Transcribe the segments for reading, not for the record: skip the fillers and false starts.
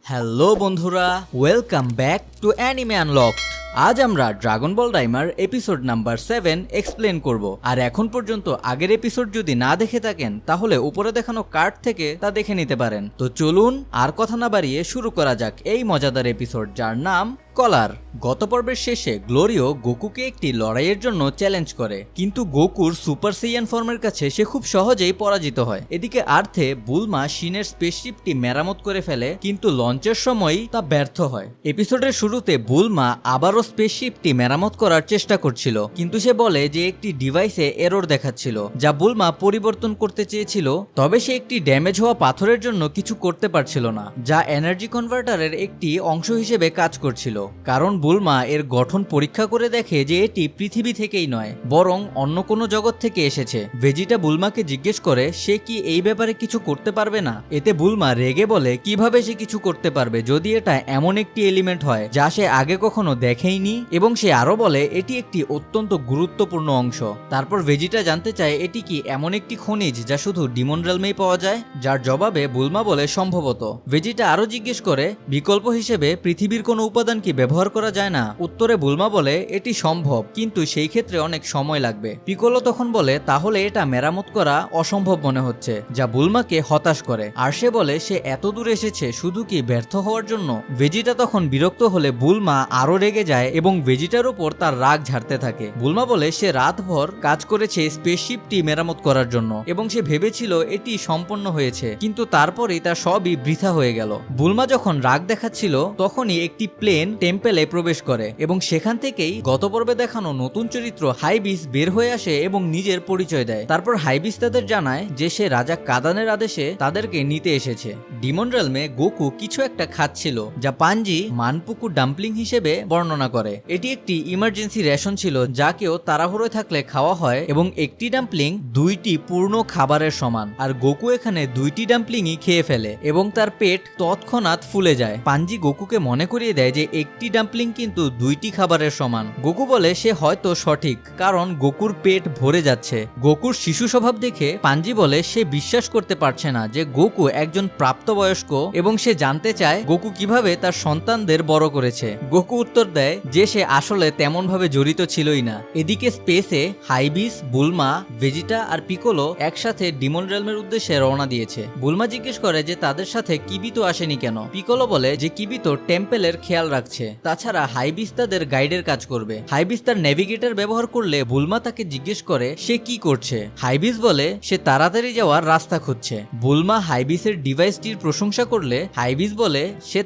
Hello বন্ধুরা, welcome back to anime unlocked. আজ আমরা ড্রাগন বল ডাইমার এপিসোড নাম্বার 7 এক্সপ্লেন করব। আর এখন পর্যন্ত আগের এপিসোড যদি না দেখে থাকেন তাহলে উপরে দেখানো কার্ড থেকে তা দেখে নিতে পারেন। তো চলুন আর কথা না বাড়িয়ে শুরু করা যাক এই মজাদার এপিসোড, যার নাম কলার। গত পর্বের শেষে গ্লোরিও গোকুকে একটি লড়াইয়ের জন্য চ্যালেঞ্জ করে, কিন্তু গোকুর সুপার সেইয়ান ফর্মের কাছে সে খুব সহজেই পরাজিত হয়। এদিকে আর্থে বুলমা শিনের স্পেসশিপটি মেরামত করে ফেলে, কিন্তু লঞ্চের সময়ই তা ব্যর্থ হয়। এপিসোডের শুরুতে বুলমা আবারও স্পেসশিপটি মেরামত করার চেষ্টা করছিল, কিন্তু সে বলে যে একটি ডিভাইসে এরর দেখাচ্ছিল, যা বুলমা পরিবর্তন করতে চেয়েছিল। তবে সে একটি ড্যামেজ হওয়া পাথরের জন্য কিছু করতে পারছিল না, যা এনার্জি কনভার্টারের একটি অংশ হিসেবে কাজ করছিল। কারণ বুলমা এর গঠন পরীক্ষা করে দেখে যে এটি পৃথিবী থেকেই নয়, বরং অন্য কোনো জগৎ থেকে এসেছে। ভেজিটা বুলমাকে জিজ্ঞেস করে সে কি এই ব্যাপারে কিছু করতে পারবে না। এতে বুলমা রেগে বলে কিভাবে সে কিছু করতে পারবে যদি এটা এমন একটি এলিমেন্ট হয় যা সে আগে কখনো দেখেইনি, এবং সে আরো বলে এটি একটি অত্যন্ত গুরুত্বপূর্ণ অংশ। তারপর ভেজিটা জানতে চায় এটি কি এমন একটি খনিজ যা শুধু ডিমন রেলমেই পাওয়া যায়, যার জবাবে বুলমা বলে সম্ভবত। ভেজিটা আরো জিজ্ঞেস করে বিকল্প হিসেবে পৃথিবীর কোনো উপাদান কি ব্যবহার করা যায় না। উত্তরে বুলমা বলে এটি সম্ভব, কিন্তু সেই ক্ষেত্রে অনেক সময় লাগবে। পিকোলো তখন বলে তাহলে এটা মেরামত করা অসম্ভব মনে হচ্ছে, যা বুলমাকে হতাশ করে। আর সে বলে সে এত দূর এসেছে শুধু কি ব্যর্থ হওয়ার জন্য। ভেজিটা তখন বিরক্ত হলে বুলমা আরো রেগে যায় এবং ভেজিটার উপর তার রাগ ঝাড়তে থাকে। বুলমা বলে সে রাতভর কাজ করেছে স্পেসশিপটি মেরামত করার জন্য এবং সে ভেবেছিল এটি সম্পন্ন হয়েছে, কিন্তু তারপরেই তা সবই বৃথা হয়ে গেল। বুলমা যখন রাগ দেখাচ্ছিল তখনই একটি প্লেন টেম্পেলে প্রবেশ করে এবং সেখান থেকেই গত পর্বে দেখানো নতুন চরিত্র হাইবিস বের হয়ে আসে এবং নিজের পরিচয় দেয়। তারপর হাইবিস তাদের জানায় যে সে রাজা কাদানের আদেশে তাদেরকে নিতে এসেছে। ডিমন রেলমে গোকু কিছু একটা খাচ্ছিল, যা পাঞ্জি মানপুকু ডাম্পলিং হিসেবে বর্ণনা করে। এটি একটি ইমার্জেন্সি রেশন ছিল যা কেউ তাড়াহুড়োয় থাকলে খাওয়া হয়, এবং একটি ডাম্পলিং 2টি পূর্ণ খাবারের সমান। আর গোকু এখানে 2টি ডাম্পলিংই খেয়ে ফেলে এবং তার পেট তৎক্ষণাৎ ফুলে যায়। পাঞ্জি গোকুকে মনে করিয়ে দেয় যে একটি ডাম্পলিং কিন্তু 2টি খাবারের সমান। গোকু বলে সে হয়তো সঠিক, কারণ গোকুর পেট ভরে যাচ্ছে। গোকুর শিশু স্বভাব দেখে পাঞ্জি বলে সে বিশ্বাস করতে পারছে না যে গোকু একজন প্রাপ্তবয়স্ক, এবং সে জানতে চায় গোকু কিভাবে তার সন্তানদের বড় করেছে। গোকু উত্তর দেয় যে সে আসলে তেমন ভাবে জড়িত ছিলই না। এদিকে স্পেসে হাইবিস, বুলমা, ভেজিটা আর পিকোলো একসাথে ডিমন রেলমের উদ্দেশ্যে রওনা দিয়েছে। বুলমা জিজ্ঞেস করে যে তাদের সাথে কিবিতো আসেনি কেন। পিকোলো বলে যে কিবিতো টেম্পেলের খেয়াল রাখছে, তাছাড়া হাইবিস তাদের গাইডের কাজ করবে। হাইবিস তার নেভিগেটর ব্যবহার করলে বুলমা তাকে জিজ্ঞেস করে সে কি করছে। হাইবিস বলে সে তাড়াতাড়ি যাওয়ার রাস্তা খুঁজছে। বুলমা হাইবিসের ডিভাইসটির প্রশংসা করলে হাইবিস বলে সে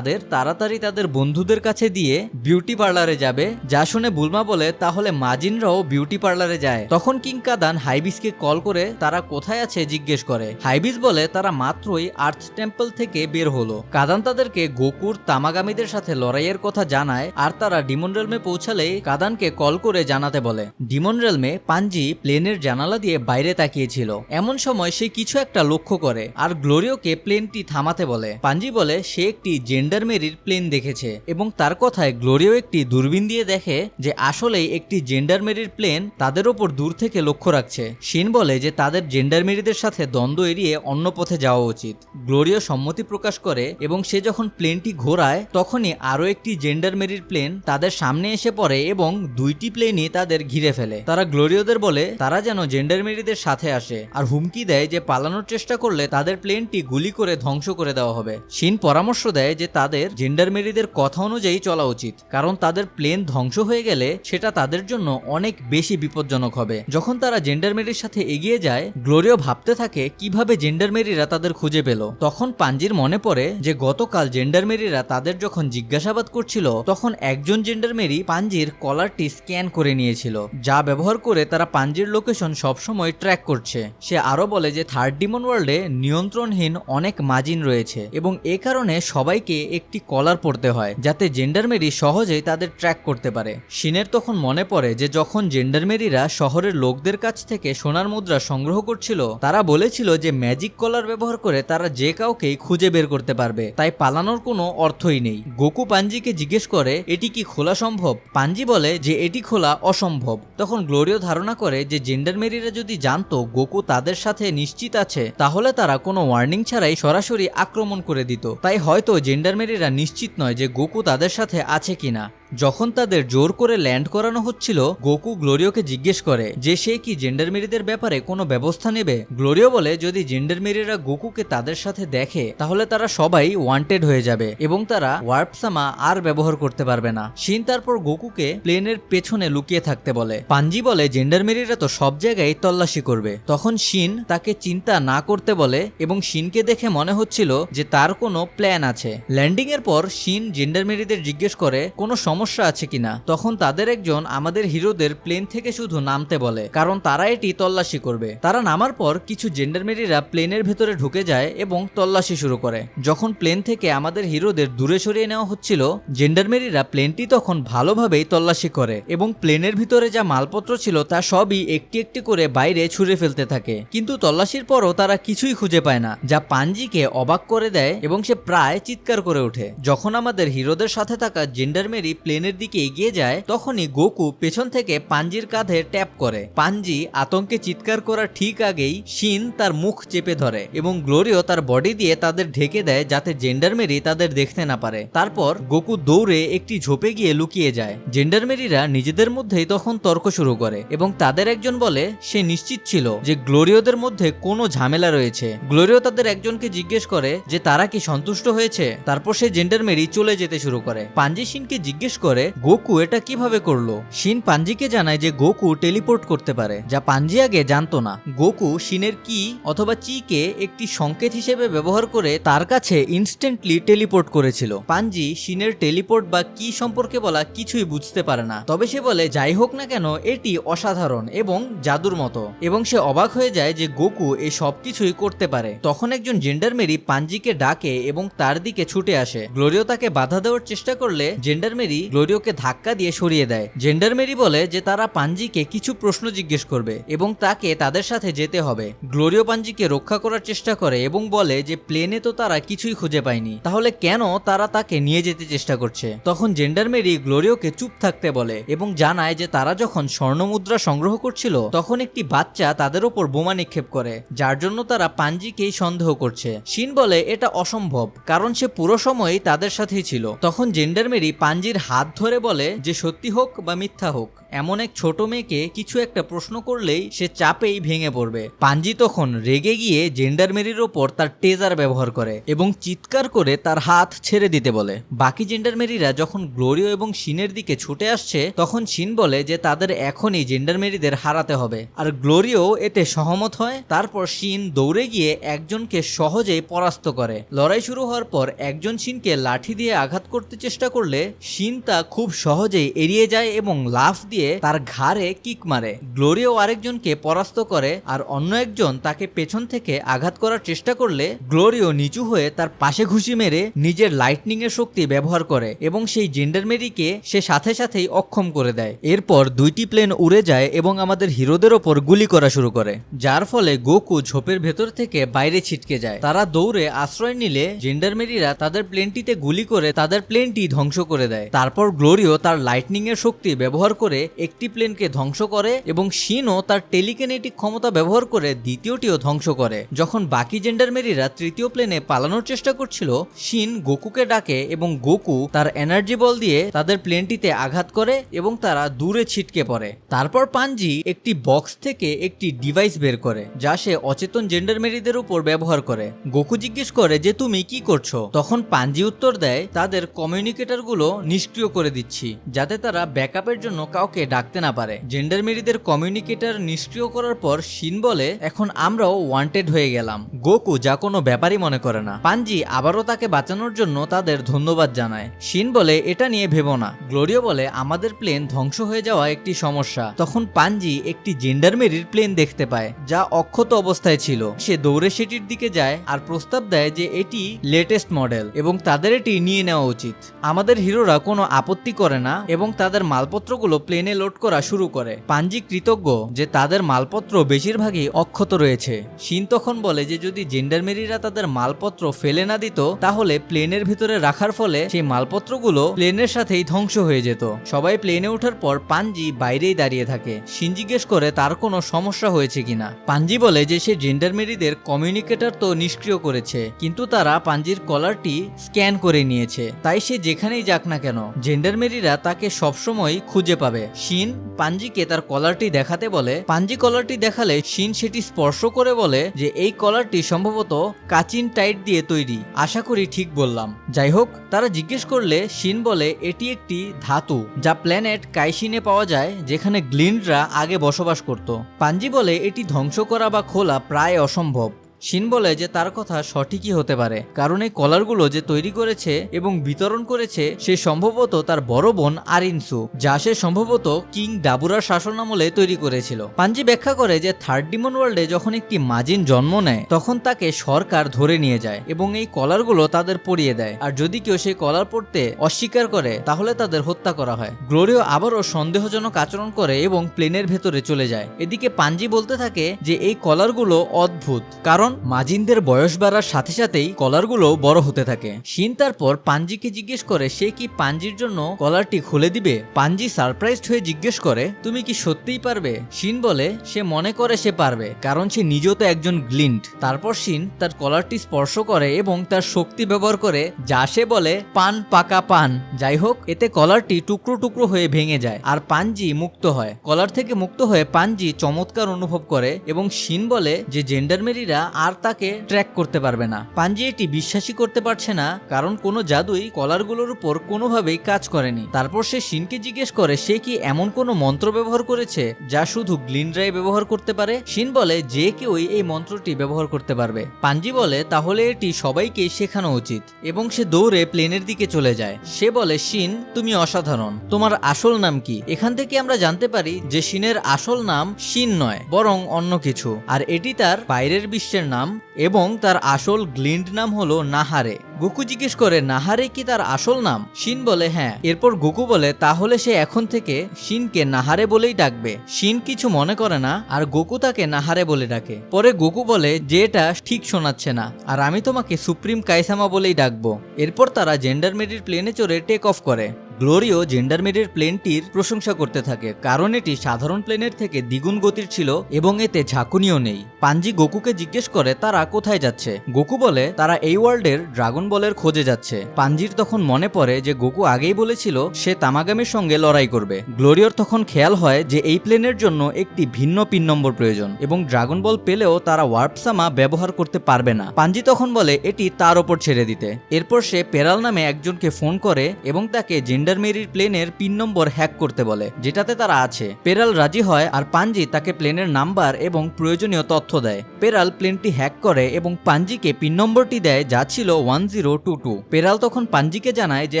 তাড়াতাড়ি তাদের বন্ধুদের কাছে দিয়ে বিউটি পার্লারে যাবে, যা শুনে বুলমা বলে তাহলে মাজিনরাও বিউটি পার্লারে যায়। তখন কিং কাদান হাইবিসকে কল করে তারা কোথায় আছে জিজ্ঞেস করে। হাইবিস বলে তারা মাত্রই আর্থ টেম্পল থেকে বের হলো। কাদান তাদেরকে গোকুর তামাগামীদের সাথে লড়াইয়ের কথা জানায়, আর তারা ডিমন রেলমে পৌঁছালেই কাদানকে কল করে জানাতে বলে। ডিমন রেলমে পাঞ্জি প্লেনের জানালা দিয়ে বাইরে তাকিয়েছিল। এমন সময় সে কিছু একটা লক্ষ্য করে আর গ্লোরিওকে প্লেনটি থামাতে বলে। পাঞ্জি বলে সে একটি জেন্ডারমেরির প্লেন দেখেছে, এবং তার কথায় গ্লোরিও একটি দূরবীন দিয়ে দেখে যে আসলেই একটি জেন্ডারমেরির প্লেন তাদের ওপর দূর থেকে লক্ষ্য রাখছে। শিন বলে যে তাদের জেন্ডারমেরিদের সাথে দ্বন্দ্ব এড়িয়ে অন্য পথে যাওয়া উচিত। গ্লোরিও সম্মতি প্রকাশ করে এবং সে যখন প্লেনটি ঘোরায় তখনই আরো একটি জেন্ডারমেরির প্লেন তাদের সামনে এসে পড়ে এবং 2টি প্লেনই তাদের ঘিরে ফেলে। তারা গ্লোরিওদের বলে তারা যেন জেন্ডারমেরিদের সাথে আসে, আর হুমকি দেয় যে পালানোর চেষ্টা করলে তাদের প্লেনটি গুলি করে ধ্বংস করে দেওয়া হবে। শিন পরামর্শ দেয় যে তাদের জেন্ডারমেরিদের কথা অনুযায়ী চলা উচিত, কারণ তাদের প্লেন ধ্বংস হয়ে গেলে সেটা তাদের জন্য অনেক বেশি বিপজ্জনক হবে। যখন তারা জেন্ডারমেরির সাথে এগিয়ে যায়, গ্লোরিও ভাবতে থাকে কিভাবে জেন্ডারমেরিরা তাদের খুঁজে পেল। তখন পাঞ্জির মনে পড়ে যে গতকাল জেন্ডারমেরিরা তাদের যখন জিজ্ঞাসাবাদ করছিল তখন একজন জেন্ডারমেরি পাঞ্জির কলারটি স্ক্যান করে নিয়েছিল, যা ব্যবহার করে তারা পাঞ্জির লোকেশন সবসময় ট্র্যাক করছে। সে আরো বলে যে থার্ড ডিমন ওয়ার্ল্ডে নিয়ন্ত্রণহীন অনেক মাজিন রয়েছে এবং এ কারণে সবাইকে একটি কলার পরতে হয় যাতে জেন্ডারমেরি সহজেই তাদের ট্র্যাক করতে পারে। শিনের তখন মনে পড়ে যে যখন জেন্ডারমেরিরা শহরের লোকদের কাছ থেকে সোনার মুদ্রা সংগ্রহ করছিল তারা বলেছিল যে ম্যাজিক কলার ব্যবহার করে তারা যে কাউকেই খুঁজে বের করতে পারবে, তাই পালানোর কোনো অর্থই নেই। গোকু পাঞ্জিকে পাঞ্জিকে জিজ্ঞেস করে এটি কি খোলা সম্ভব। পাঞ্জি বলে যে এটি খোলা অসম্ভব। তখন গ্লোরিও ধারণা করে যে জেন্ডারমেরিরা যদি জানতো গোকু তাদের সাথে নিশ্চিত আছে তাহলে তারা কোনো ওয়ার্নিং ছাড়াই সরাসরি আক্রমণ করে দিত। তাই হয়তো জেন্ডারমেরিরা নিশ্চিত নয় যে গোকু তাদের সাথে আছে কিনা। যখন তাদের জোর করে ল্যান্ড করানো হচ্ছিল, গোকু গ্লোরিওকে জিজ্ঞেস করে যে সে কি জেন্ডারমেরিদের ব্যাপারে কোনো ব্যবস্থা নেবে। গ্লোরিও বলে যদি জেন্ডারমেরিরা গোকুকে তাদের সাথে দেখে তাহলে তারা সবাই ওয়ান্টেড হয়ে যাবে এবং তারা ওয়ার্প সামা আর ব্যবহার করতে পারবে না। শিন তারপর গোকুকে প্লেনের পেছনে লুকিয়ে থাকতে বলে। পাঞ্জি বলে জেন্ডারমেরিরা তো সব জায়গায় তল্লাশি করবে। তখন শিন তাকে চিন্তা না করতে বলে এবং শিনকে দেখে মনে হচ্ছিল যে তার কোনো প্ল্যান আছে। ল্যান্ডিং এর পর শিন জেন্ডারমেরিদের জিজ্ঞেস করে কোনো সমস্যা আছে কিনা। তখন তাদের একজন আমাদের হিরোদের প্লেন থেকে শুধু নামতে বলে, কারণ তারা এটি তল্লাশি করবে। তারা নামার পর কিছু জেন্ডারমেরিরা প্লেনের ভেতরে ঢুকে যায় এবং তল্লাশি শুরু করে। যখন প্লেন থেকে আমাদের হিরোদের দূরে সরিয়ে নেওয়া হচ্ছিল, জেন্ডারমেরিরা প্লেনটি তখন ভালোভাবেই তল্লাশি করে এবং প্লেনের ভিতরে যা মালপত্র ছিল তা সবই একটি একটি করে বাইরে ছুঁড়ে ফেলতে থাকে। কিন্তু তল্লাশির পরও তারা কিছুই খুঁজে পায় না, যা পাঞ্জিকে অবাক করে দেয় এবং সে প্রায় চিৎকার করে ওঠে। যখন আমাদের হিরোদের সাথে থাকা জেন্ডারমেরি প্লেনের দিকে এগিয়ে যায়, তখনই গোকু পেছন থেকে পাঞ্জির কাঁধে ট্যাপ করে। পাঞ্জি আতঙ্কে চিৎকার করার ঠিক আগেই শিন তার মুখ চেপে ধরে এবং গ্লোরিও তার বডি দিয়ে তাদের ঢেকে দেয় যাতে জেন্ডারমেরি তাদের দেখতে না পারে। তারপর গোকু দৌড়ে একটি ঝোপে গিয়ে লুকিয়ে যায়। জেন্ডারমেরিরা নিজেদের মধ্যেই তখন তর্ক শুরু করে এবং তাদের একজন বলে সে নিশ্চিত ছিল যে গ্লোরিওদের মধ্যে কোনো ঝামেলা রয়েছে। গ্লোরিও তাদের একজনকে জিজ্ঞেস করে যে তারা কি সন্তুষ্ট হয়েছে। তারপর সে জেন্ডারমেরি চলে যেতে শুরু করে। পাঞ্জি শিনকে জিজ্ঞেস করে গোকু এটা কিভাবে করলো। শিন পাঞ্জিকে জানায় যে গোকু টেলিপোর্ট করতে পারে, যা পাঞ্জি আগে জানতো না। গোকু শিনের কি অথবা চিকে একটি সংকেত হিসেবে ব্যবহার করে তার কাছে ইনস্ট্যান্টলি টেলিপোর্ট করেছিল। পাঞ্জি শিনের টেলিপোর্ট বা কি সম্পর্কে বলা কিছুই বুঝতে পারে না, তবে সে বলে যাই হোক না কেন এটি অসাধারণ এবং জাদুর মতো, এবং সে অবাক হয়ে যায় যে গোকু এই সবকিছুই করতে পারে। তখন একজন জেন্ডারমেরি পাঞ্জিকে ডাকে এবং তার দিকে ছুটে আসে। গ্লোরিও তাকে বাধা দেওয়ার চেষ্টা করলে জেন্ডারমেরি গ্লোরিওকে ধাক্কা দিয়ে সরিয়ে দেয়। জেন্ডারমেরি বলে যে তারা পাঞ্জিকে কিছু প্রশ্ন জিজ্ঞেস করবে এবং তাকে তাদের সাথে যেতে হবে। গ্লোরিও পাঞ্জিকে রক্ষা করার চেষ্টা করে এবং বলে যে প্লেনে তো তারা কিছুই খুঁজে পায়নি, তাহলে কেন তারা তাকে নিয়ে যেতে চেষ্টা করছে। তখন জেন্ডারমেরি গ্লোরিওকে চুপ থাকতে বলে এবং জানায় যে তারা যখন স্বর্ণমুদ্রা সংগ্রহ করছিল তখন একটি বাচ্চা তাদের ওপর বোমা নিক্ষেপ করে, যার জন্য তারা পাঞ্জিকেই সন্দেহ করছে। শিন বলে এটা অসম্ভব, কারণ সে পুরো সময়ই তাদের সাথেই ছিল। তখন জেন্ডারমেরি পাঞ্জির হাত ধরে বলে যে সত্যি হোক বা মিথ্যা হোক, এমন এক ছোট মেয়েকে কিছু একটা প্রশ্ন করলেই সে চাপেই ভেঙে পড়বে। পাঞ্জি তখন রেগে গিয়ে জেন্ডারমেরির ওপর তার টেজার ব্যবহার করে এবং চিৎকার করে তার হাত ছেড়ে দিতে বলে। বাকি জেন্ডারমেরিরা যখন গ্লোরিও এবং শিনের দিকে ছুটে আসছে তখন শিন বলে যে তাদের এখনই জেন্ডারমেরিদের হারাতে হবে, আর গ্লোরিও এতে সহমত হয়। তারপর শিন দৌড়ে গিয়ে একজনকে সহজেই পরাস্ত করে। লড়াই শুরু হওয়ার পর একজন শিনকে লাঠি দিয়ে আঘাত করতে চেষ্টা করলে শিন তা খুব সহজেই এড়িয়ে যায় এবং লাফ দিয়ে তার ঘাড়ে কিক মারে। গ্লোরিও আরেকজনকে পরাস্ত করে আর অন্য একজন তাকে পেছন থেকে আঘাত করার চেষ্টা করলে গ্লোরিও নিচু হয়ে তার পাশে ঘুষি মেরে নিজের লাইটনিং এর শক্তি ব্যবহার করে এবং সেই জেন্ডারমেরিকে সে সাথে সাথেই অক্ষম করে দেয়। এরপর দুইটি প্লেন উড়ে যায় এবং আমাদের হিরোদের ওপর গুলি করা শুরু করে, যার ফলে গোকু ঝোপের ভেতর থেকে বাইরে ছিটকে যায়। তারা দৌড়ে আশ্রয় নিলে জেন্ডারমেরিরা তাদের প্লেনটিতে গুলি করে তাদের প্লেনটি ধ্বংস করে দেয়। তারপর গ্লোরিও তার লাইটনিং এর শক্তি ব্যবহার করে একটি প্লেনকে ধ্বংস করে এবং শিনও তার টেলিকিনেটিক ক্ষমতা ব্যবহার করে দ্বিতীয়টিও ধ্বংস করে। যখন বাকি জেন্ডারমেরিরা তৃতীয় প্লেনে পালানোর চেষ্টা করছিল, শিন গোকুকে ডাকে এবং গোকু তার এনার্জি বল দিয়ে তাদের প্লেনটিতে আঘাত করে এবং তারা দূরে ছিটকে পড়ে। তারপর পাঞ্জি একটি বক্স থেকে একটি ডিভাইস বের করে যা সে অচেতন জেন্ডারমেরিদের উপর ব্যবহার করে। গোকু জিজ্ঞেস করে যে তুমি কি করছো। তখন পাঞ্জি উত্তর দেয় তাদের কমিউনিকেটরগুলো নিষ্ক্রিয় করে দিচ্ছি যাতে তারা ব্যাকআপের জন্য কাউকে ডাকতে না পারে। জেন্ডারমেরিদের কমিউনিকেটর নিষ্ক্রিয় করার পর শিন বলে এখন আমরাও ওয়ান্টেড হয়ে গেলাম। গোকু যা কোনো ব্যাপারই মনে করে না। পাঞ্জি আবারও তাকে বাঁচানোর জন্য তাদের ধন্যবাদ জানায়। শিন বলে এটা নিয়ে ভেবো না। গ্লোরিও বলে আমাদের প্লেন ধ্বংস হয়ে যাওয়া একটি সমস্যা। তখন পাঞ্জি একটি জেন্ডারমেরির প্লেন দেখতে পায় যা অক্ষত অবস্থায় ছিল। সে দৌড়ে সেটির দিকে যায় আর প্রস্তাব দেয় যে এটি লেটেস্ট মডেল এবং তাদের এটি নিয়ে নেওয়া উচিত। আমাদের হিরোরা কোনো আপত্তি করে না এবং তাদের মালপত্রগুলো প্লেনে লোড করা শুরু করে। পাঞ্জি কৃতজ্ঞ যে তাদের মালপত্র বেশিরভাগই অক্ষত রয়েছে। শিন তখন বলে যে যদি জেন্ডারমেরিরা তাদের মালপত্র ফেলে না দিত তাহলে প্লেনের ভিতরে রাখার ফলে সেই মালপত্রগুলো প্লেনের সাথেই ধ্বংস হয়ে যেত। সবাই প্লেনে ওঠার পর পাঞ্জি বাইরেই দাঁড়িয়ে থাকে। শিন জিজ্ঞেস করে তার কোনো সমস্যা হয়েছে কিনা। পাঞ্জি বলে যে সে জেন্ডারমেরিদের কমিউনিকেটর তো নিষ্ক্রিয় করেছে, কিন্তু তারা পাঞ্জির কলারটি স্ক্যান করে নিয়েছে, তাই সে যেখানেই যাক না কেন জেন্ডারমেরিরা তাকে সবসময় খুঁজে পাবে। শিন পাঞ্জিকে তার কলারটি দেখাতে বলে। পাঞ্জি কলারটি দেখালে শিন সেটি স্পর্শ করে বলে যে এই কলারটি সম্ভবত কাচিন টাইট দিয়ে তৈরি। আশা করি ঠিক বললাম। যাই হোক, তারা জিজ্ঞেস করলে শিন বলে এটি একটি ধাতু যা প্ল্যানেট কাইশিনে পাওয়া যায়, যেখানে গ্লিন্ডরা আগে বসবাস করত। পাঞ্জি বলে এটি ধ্বংস করা বা খোলা প্রায় অসম্ভব। শিন বলে যে তার কথা সঠিকই হতে পারে, কারণ এই কলারগুলো যে তৈরি করেছে এবং বিতরণ করেছে সে সম্ভবত তার বড় বোন আরিনসু, যা সে সম্ভবত কিং ডাবুরার শাসনামলে তৈরি করেছিল। পাঞ্জি ব্যাখ্যা করে যে থার্ড ডিমন ওয়ার্ল্ডে যখন একটি মাজিন জন্ম নেয় তখন তাকে সরকার ধরে নিয়ে যায় এবং এই কলারগুলো তাদের পরিয়ে দেয়, আর যদি কেউ সেই কলার পরতে অস্বীকার করে তাহলে তাদের হত্যা করা হয়। গ্লোরিও আবারও সন্দেহজনক আচরণ করে এবং প্লেনের ভেতরে চলে যায়। এদিকে পাঞ্জি বলতে থাকে যে এই কলারগুলো অদ্ভুত, কারণ মাজিনদের বয়স বাড়ার সাথে সাথেই কলারগুলো বড় হতে থাকে। শিন তারপর পাঞ্জিকে জিজ্ঞেস করে সে কি পাঞ্জির জন্য কলারটি খুলে দিবে। পাঞ্জি সারপ্রাইজড হয়ে জিজ্ঞেস করে তুমি কি সত্যিই পারবে। শিন বলে সে মনে করে সে পারবে, কারণ সে নিজেও তো একজন গ্লিন্ড। তারপর শিন তার কলারটি স্পর্শ করে এবং তার শক্তি ব্যবহার করে, যা সে বলে পান পাকা পান। যাই হোক, এতে কলারটি টুকরো টুকরো হয়ে ভেঙে যায় আর পাঞ্জি মুক্ত হয়। কলার থেকে মুক্ত হয়ে পাঞ্জি চমৎকার অনুভব করে এবং শিন বলে যে জেন্ডারমেরিরা আর তাকে ট্র্যাক করতে পারবে না। পাঞ্জি এটি বিশ্বাসই করতে পারছে না, কারণ কোনো জাদুই কলারগুলোর উপর কোনোভাবেই কাজ করেনি। তারপর সে শিনকে জিজ্ঞেস করে সে কি এমন কোনো মন্ত্র ব্যবহার করেছে যা শুধু গ্লিন্ডরাই ব্যবহার করতে পারে। শিন বলে যে কেউই এই মন্ত্রটি ব্যবহার করতে পারবে। পাঞ্জি বলে তাহলে এটি সবাইকে শেখানো উচিত এবং সে দৌড়ে প্লেনের দিকে চলে যায়। সে বলে শিন তুমি অসাধারণ, তোমার আসল নাম কি। এখান থেকে আমরা জানতে পারি যে শিনের আসল নাম শিন নয় বরং অন্য কিছু, আর এটি তার বাইরের বিশ্বের নাম এবং তার আসল গ্লিন্ড নাম হলো নাহারে। গোকু জিজ্ঞেস করে নাহারে কি তার আসল নাম। শিন বলে হ্যাঁ। এরপর গোকু বলে তাহলে সে এখন থেকে শিনকে নাহারে বলেই ডাকবে। শিন কিছু মনে করে না আর গোকু তাকে নাহারে বলে ডাকে। পরে গোকু বলে যে এটা ঠিক শোনাচ্ছে না আর আমি তোমাকে সুপ্রিম কাইসামা বলেই ডাকবো। এরপর তারা জেন্ডারমেরির প্লেনে চড়ে টেক অফ করে। গ্লোরিও জেন্ডারমেরির প্লেনটির প্রশংসা করতে থাকে, কারণ এটি সাধারণ প্লেনের থেকে দ্বিগুণ গতির ছিল এবং এতে ঝাঁকুনিও নেই। পাঞ্জি গোকুকে জিজ্ঞেস করে তারা কোথায় যাচ্ছে। গোকু বলে তারা এই ওয়ার্ল্ডের ড্রাগন বলের খোঁজে যাচ্ছে। পাঞ্জির তখন মনে পড়ে যে গোকু আগেই বলেছিল সে তামাগামির সঙ্গে লড়াই করবে। গ্লোরিওর তখন খেয়াল হয় যে এই প্লেনের জন্য একটি ভিন্ন পিন নম্বর প্রয়োজন এবং ড্রাগন বল পেলেও তারা ওয়ার্পসামা ব্যবহার করতে পারবে না। পাঞ্জি তখন বলে এটি তার ওপর ছেড়ে দিতে। এরপর সে পেরাল নামে একজনকে ফোন করে এবং তাকে জেন্ডারমেরির প্লেনের পিন নম্বর হ্যাক করতে বলে, যেটাতে তারা আছে। পেরাল রাজি হয় আর পাঞ্জি তাকে প্লেনের নাম্বার এবং প্রয়োজনীয় তথ্য দেয়। পেরাল প্লেনটি হ্যাক করে এবং পাঞ্জিকে পিন নম্বরটি দেয় যা ছিল 1022। পেরাল তখন পাঞ্জিকে জানায় যে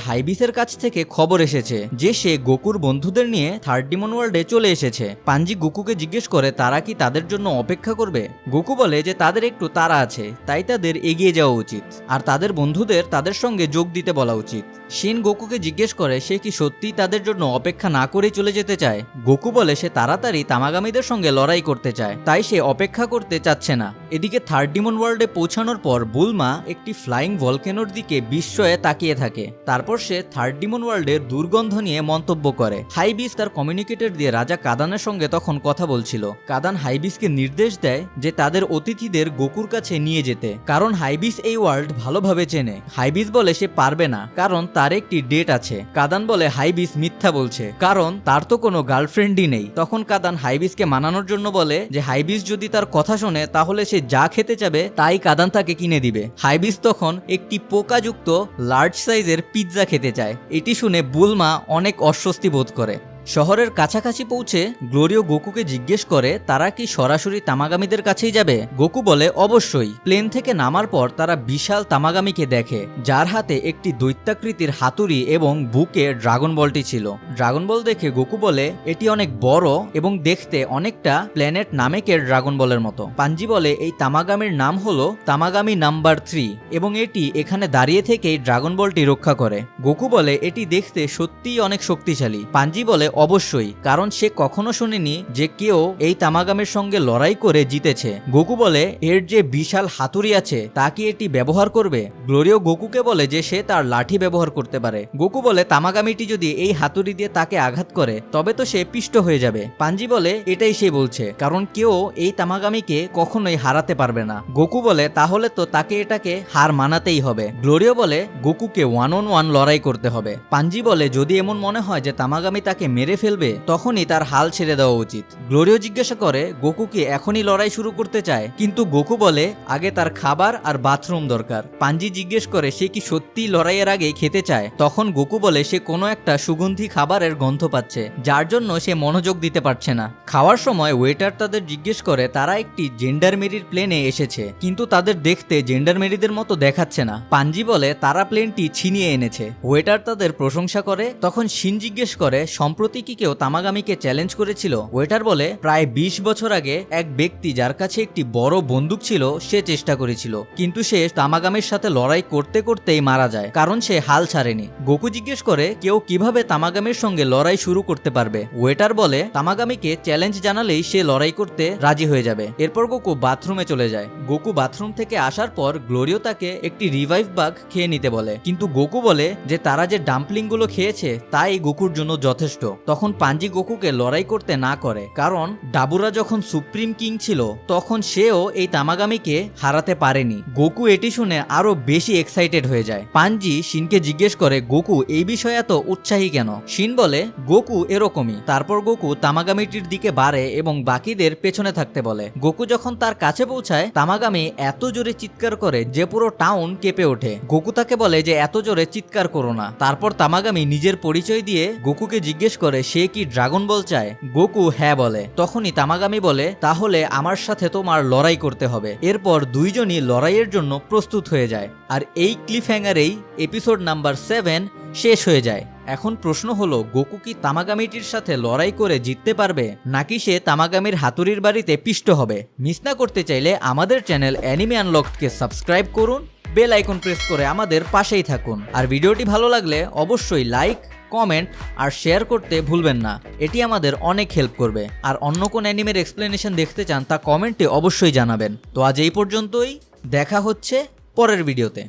হাইবিসের কাছ থেকে খবর এসেছে যে সে গোকুর বন্ধুদের নিয়ে থার্ড ডিমন ওয়ার্ল্ডে চলে এসেছে। পাঞ্জি গোকুকে জিজ্ঞেস করে তারা কি তাদের জন্য অপেক্ষা করবে। গোকু বলে যে তাদের একটু তাড়া আছে, তাই তাদের এগিয়ে যাওয়া উচিত আর তাদের বন্ধুদের তাদের সঙ্গে যোগ দিতে বলা উচিত। শিন গোকুকে জিজ্ঞেস করে সে কি সত্যিই তাদের জন্য অপেক্ষা না করে চলে যেতে চায়। গোকু বলে সে তাড়াতাড়ি তামাগামীদের সঙ্গে লড়াই করতে চায়, তাই সে অপেক্ষা করতে চাচ্ছে না। এদিকে থার্ড ডিমন ওয়ার্ল্ডে পৌঁছানোর পর বুলমা একটি ফ্লাইং ভলকেনোর দিকে বিস্ময়ে তাকিয়ে থাকে। তারপর সে থার্ড ডিমন ওয়ার্ল্ডের দুর্গন্ধ নিয়ে মন্তব্য করে। হাইবিস তার কমিউনিকেটর দিয়ে রাজা কাদানের সঙ্গে তখন কথা বলছিল। কাদান হাইবিসকে নির্দেশ দেয় যে তাদের অতিথিদের গোকুর কাছে নিয়ে যেতে, কারণ হাইবিস এই ওয়ার্ল্ড ভালোভাবে চেনে। হাইবিস বলে সে পারবে না কারণ তার একটি ডেট আছে। কাদান বলে হাইবিস মিথ্যা বলছে, কারণ তার তো কোনো গার্লফ্রেন্ডই নেই। তখন কাদান হাইবিসকে মানানোর জন্য বলে যে হাইবিস যদি তার কথা শোনে তাহলে সে যা খেতে চাবে তাই কাদান তাকে কিনে দিবে। হাইবিস তখন একটি পোকাযুক্ত লার্জ সাইজের পিৎজা খেতে চায়। এটি শুনে বুলমা অনেক অস্বস্তি বোধ করে। শহরের কাছাকাছি পৌঁছে গ্লোরিও গোকুকে জিজ্ঞেস করে তারা কি সরাসরি তামাগামীদের কাছেই যাবে। গোকু বলে অবশ্যই। প্লেন থেকে নামার পর তারা বিশাল তামাগামীকে দেখে, যার হাতে একটি দৈত্যাকৃতির হাতুড়ি এবং বুকে ড্রাগন বলটি ছিল। ড্রাগন বল দেখে গোকু বলে এটি অনেক বড় এবং দেখতে অনেকটা প্ল্যানেট নামেকের ড্রাগন বলের মতো। পাঞ্জি বলে এই তামাগামীর নাম হলো তামাগামী নাম্বার 3 এবং এটি এখানে দাঁড়িয়ে থেকেই ড্রাগন বলটি রক্ষা করে। গোকু বলে এটি দেখতে সত্যিই অনেক শক্তিশালী। পাঞ্জি বলে অবশ্যই, কারণ সে কখনো শুনেনি যে কেউ এই তামাগামের সঙ্গে লড়াই করে জিতেছে। গোকু বলে এর যে বিশাল হাতুড়ি আছে তা কি এটি ব্যবহার করবে। গ্লোরিও গোকুকে বলে যে সে তার লাঠি ব্যবহার করতে পারে। গোকু বলে তামাগামিটি যদি এই হাতুড়ি দিয়ে তাকে আঘাত করে তবে তো সে পিষ্ট হয়ে যাবে। পাঞ্জি বলে এটাই সে বলছে, কারণ কেউ এই তামাগামিকে কখনোই হারাতে পারবে না। গোকু বলে তাহলে তো তাকে এটাকে হার মানাতেই হবে। গ্লোরিও বলে গোকুকে 1-on-1 লড়াই করতে হবে। পাঞ্জি বলে যদি এমন মনে হয় যে তামাগামি তাকে মেরে ফেলবে তখনই তার হাল ছেড়ে দেওয়া উচিত। গ্লোরিও জিজ্ঞাসা করে গোকু কি এখনই লড়াই শুরু করতে চায়, কিন্তু গোকু বলে আগে তার খাবার আর বাথরুম দরকার। পাঞ্জি জিজ্ঞেস করে সে কি সত্যিই লড়াইয়ের আগে খেতে চায়। তখন গোকু বলে সে কোনো একটা সুগন্ধি খাবারের গন্ধ পাচ্ছে, যার জন্য সে মনোযোগ দিতে পারছে না। খাওয়ার সময় ওয়েটার তাদের জিজ্ঞেস করে তারা একটি জেন্ডারমেরির প্লেনে এসেছে, কিন্তু তাদের দেখতে জেন্ডারমেরিদের মতো দেখাচ্ছে না। পাঞ্জি বলে তারা প্লেনটি ছিনিয়ে এনেছে। ওয়েটার তাদের প্রশংসা করে। তখন শিন জিজ্ঞেস করে সম্প্রতি কি কেউ তামাগামিকে চ্যালেঞ্জ করেছিল। ওয়েটার বলে প্রায় 20 বছর আগে এক ব্যক্তি যার কাছে একটি বড় বন্দুক ছিল সে চেষ্টা করেছিল, কিন্তু সে তামাগামির সাথে লড়াই করতে করতেই মারা যায়, কারণ সে হাল ছাড়েনি। গোকু জিজ্ঞেস করে কেউ কিভাবে তামাগামির সঙ্গে লড়াই শুরু করতে পারবে। ওয়েটার বলে তামাগামিকে চ্যালেঞ্জ জানালেই সে লড়াই করতে রাজি হয়ে যাবে। এরপর গোকু বাথরুমে চলে যায়। গোকু বাথরুম থেকে আসার পর গ্লোরিও তাকে একটি রিভাইভ বাগ খেয়ে নিতে বলে, কিন্তু গোকু বলে যে তারা যে ডাম্পলিং গুলো খেয়েছে তাই গোকুর জন্য যথেষ্ট। তখন পাঞ্জি গোকুকে লড়াই করতে না করে, কারণ ডাবুরা যখন সুপ্রিম কিং ছিল তখন সেও এই তামাগামিকে হারাতে পারেনি। গোকু এটি শুনে আরো বেশি এক্সাইটেড হয়ে যায়। পাঞ্জি শিনকে জিজ্ঞেস করে গোকু এই বিষয়ে এত উৎসাহী কেন। শিন বলে গোকু এরকমই। তারপর গোকু তামাগামিটির দিকে বাড়ে এবং বাকিদের পেছনে থাকতে বলে। গোকু যখন তার কাছে পৌঁছায় তামাগামি এত জোরে চিৎকার করে যে পুরো টাউন কেঁপে ওঠে। গোকু তাকে বলে যে এত জোরে চিৎকার করো না। তারপর তামাগামি নিজের পরিচয় দিয়ে গোকুকে জিজ্ঞেস করে সে কি ড্রাগন বল চায়। গোকু হ্যাঁ বলে। তখনই তামাগামি বলে তাহলে আমার সাথে তোমার লড়াই করতে হবে। এরপর দুইজনই লড়াইয়ের জন্য প্রস্তুত হয়ে যায়। আর এই ক্লিফ হ্যাঙ্গারেই এপিসোড নাম্বার 7 শেষ হয়ে যায়। এখন প্রশ্ন হলো গোকু কি তামাগামিটির সাথে লড়াই করে জিততে পারবে, নাকি সে তামাগামির হাতুড়ির বাড়িতে পিষ্ট হবে। মিস না করতে চাইলে আমাদের চ্যানেল অ্যানিমে আনলকডকে সাবস্ক্রাইব করুন, বেল আইকন প্রেস করে আমাদের পাশেই থাকুন। আর ভিডিওটি ভালো লাগলে অবশ্যই লাইক, কমেন্ট আর শেয়ার করতে ভুলবেন না, এটি আমাদের অনেক হেল্প করবে। আর অন্য কোন অ্যানিমের এক্সপ্লেনেশন দেখতে চান তা কমেন্টে অবশ্যই জানাবেন। তো আজ এই পর্যন্তই, দেখা হচ্ছে পরের ভিডিওতে।